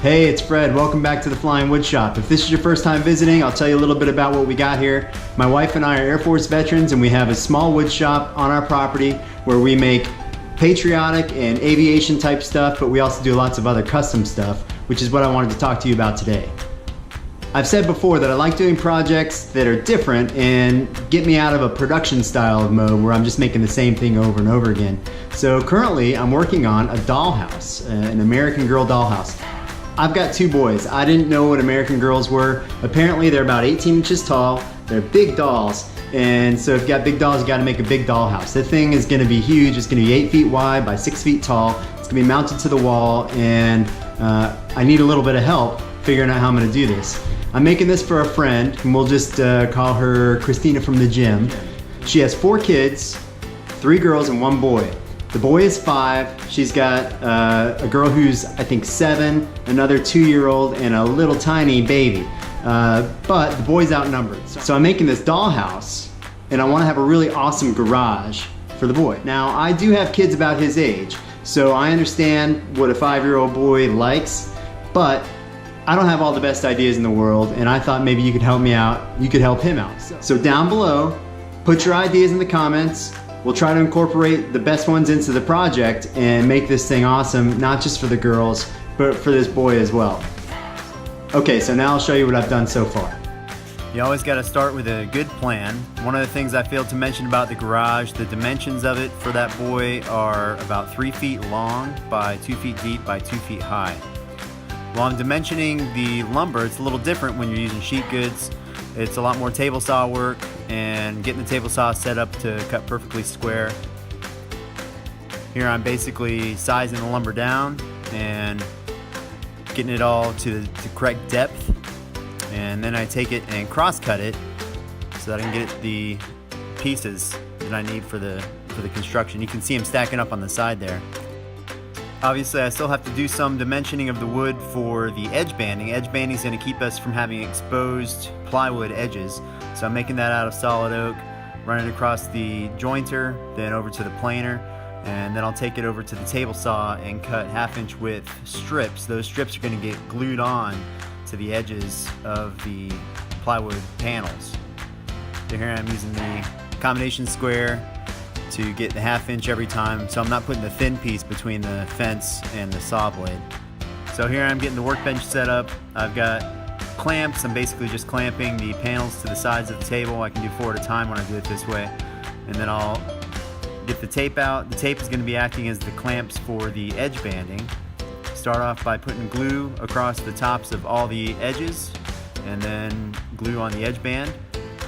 Hey, it's Fred. Welcome back to the Flying WoodShop. If this is your first time visiting, I'll tell you a little bit about what we got here. My wife and I are Air Force veterans, and we have a small wood shop on our property where we make patriotic and aviation type stuff, but we also do lots of other custom stuff, which is what I wanted to talk to you about today. I've said before that I like doing projects that are different and get me out of a production style of mode where I'm just making the same thing over and over again. So currently I'm working on a dollhouse, an American Girl dollhouse. I've got two boys. I didn't know what American Girls were. Apparently they're about 18 inches tall. They're big dolls. And so if you got big dolls, you gotta make a big dollhouse. The thing is gonna be huge. It's gonna be 8 feet wide by 6 feet tall. It's gonna be mounted to the wall, and I need a little bit of help figuring out how I'm gonna do this. I'm making this for a friend, and we'll just call her Christina from the gym. She has 4 kids, 3 girls and 1 boy. The boy is 5. She's got a girl who's, I think, 7, another 2-year-old, and a little tiny baby. But the boy's outnumbered. So I'm making this dollhouse, and I want to have a really awesome garage for the boy. Now, I do have kids about his age, so I understand what a 5-year-old boy likes, but I don't have all the best ideas in the world, and I thought maybe you could help me out. You could help him out. So down below, put your ideas in the comments. We'll try to incorporate the best ones into the project and make this thing awesome, not just for the girls, but for this boy as well. Okay, so now I'll show you what I've done so far. You always got to start with a good plan. One of the things I failed to mention about the garage, the dimensions of it for that boy are about 3 feet long by 2 feet deep by 2 feet high. While I'm dimensioning the lumber, it's a little different when you're using sheet goods. It's a lot more table saw work and getting the table saw set up to cut perfectly square. Here I'm basically sizing the lumber down and getting it all to the correct depth, and then I take it and cross cut it so that I can get the pieces that I need for the construction. You can see them stacking up on the side there. Obviously, I still have to do some dimensioning of the wood for the edge banding. Edge banding is going to keep us from having exposed plywood edges. So I'm making that out of solid oak, running across the jointer, then over to the planer, and then I'll take it over to the table saw and cut 1/2-inch width strips. Those strips are going to get glued on to the edges of the plywood panels. So here I'm using the combination square to get the 1/2 inch every time, so I'm not putting the thin piece between the fence and the saw blade. So here I'm getting the workbench set up. I've got clamps. I'm basically just clamping the panels to the sides of the table. I can do 4 at a time when I do it this way. And then I'll get the tape out. The tape is going to be acting as the clamps for the edge banding. Start off by putting glue across the tops of all the edges, and then glue on the edge band,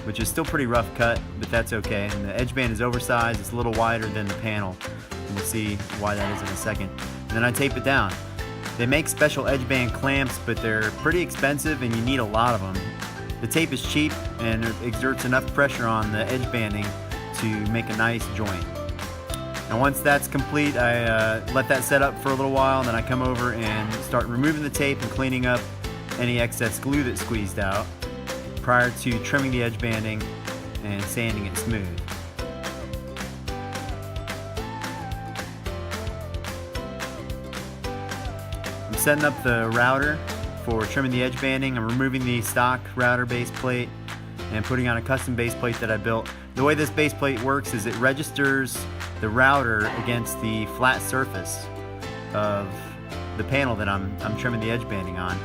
which is still pretty rough cut, but that's okay. And the edge band is oversized. It's a little wider than the panel. And we'll see why that is in a second. And then I tape it down. They make special edge band clamps, but they're pretty expensive and you need a lot of them. The tape is cheap and it exerts enough pressure on the edge banding to make a nice joint. And once that's complete, I let that set up for a little while, and then I come over and start removing the tape and cleaning up any excess glue that's squeezed out prior to trimming the edge banding and sanding it smooth. I'm setting up the router for trimming the edge banding. I'm removing the stock router base plate and putting on a custom base plate that I built. The way this base plate works is it registers the router against the flat surface of the panel that I'm trimming the edge banding on.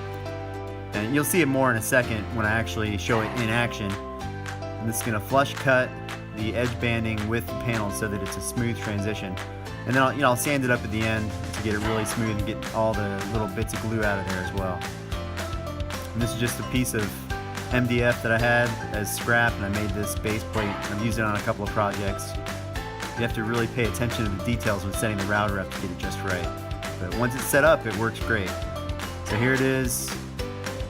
And you'll see it more in a second when I actually show it in action. And this is going to flush cut the edge banding with the panel so that it's a smooth transition. And then I'll sand it up at the end to get it really smooth and get all the little bits of glue out of there as well. And this is just a piece of MDF that I had as scrap, and I made this base plate. I've used it on a couple of projects. You have to really pay attention to the details when setting the router up to get it just right. But once it's set up, it works great. So here it is.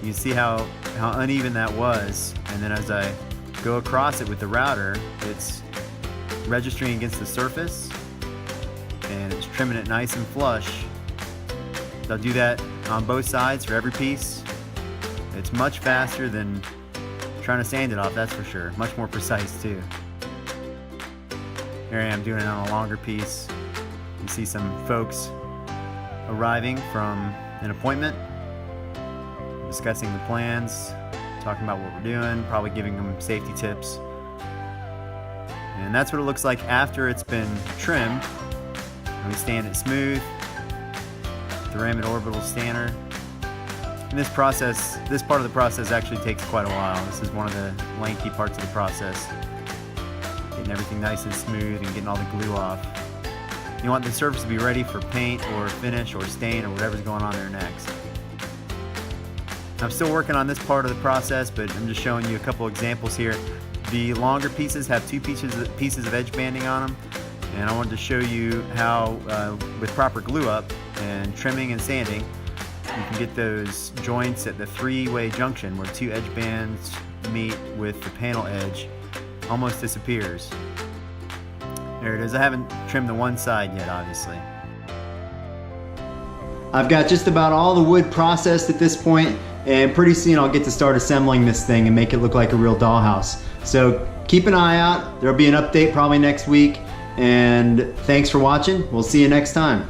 You can see how uneven that was, and then as I go across it with the router, it's registering against the surface and it's trimming it nice and flush. So I'll do that on both sides for every piece. It's much faster than trying to sand it off, that's for sure. Much more precise too. Here I am doing it on a longer piece. You see some folks arriving from an appointment, discussing the plans, talking about what we're doing, probably giving them safety tips. And that's what it looks like after it's been trimmed. And we stand it smooth, the Rammed orbital stanner. And this part of the process actually takes quite a while. This is one of the lengthy parts of the process. Getting everything nice and smooth and getting all the glue off. You want the surface to be ready for paint or finish or stain or whatever's going on there next. I'm still working on this part of the process, but I'm just showing you a couple examples here. The longer pieces have two pieces of edge banding on them, and I wanted to show you how with proper glue up and trimming and sanding, you can get those joints at the three-way junction where two edge bands meet with the panel edge. Almost disappears. There it is. I haven't trimmed the one side yet, obviously. I've got just about all the wood processed at this point, and pretty soon I'll get to start assembling this thing and make it look like a real dollhouse. So keep an eye out. There'll be an update probably next week, and thanks for watching. We'll see you next time.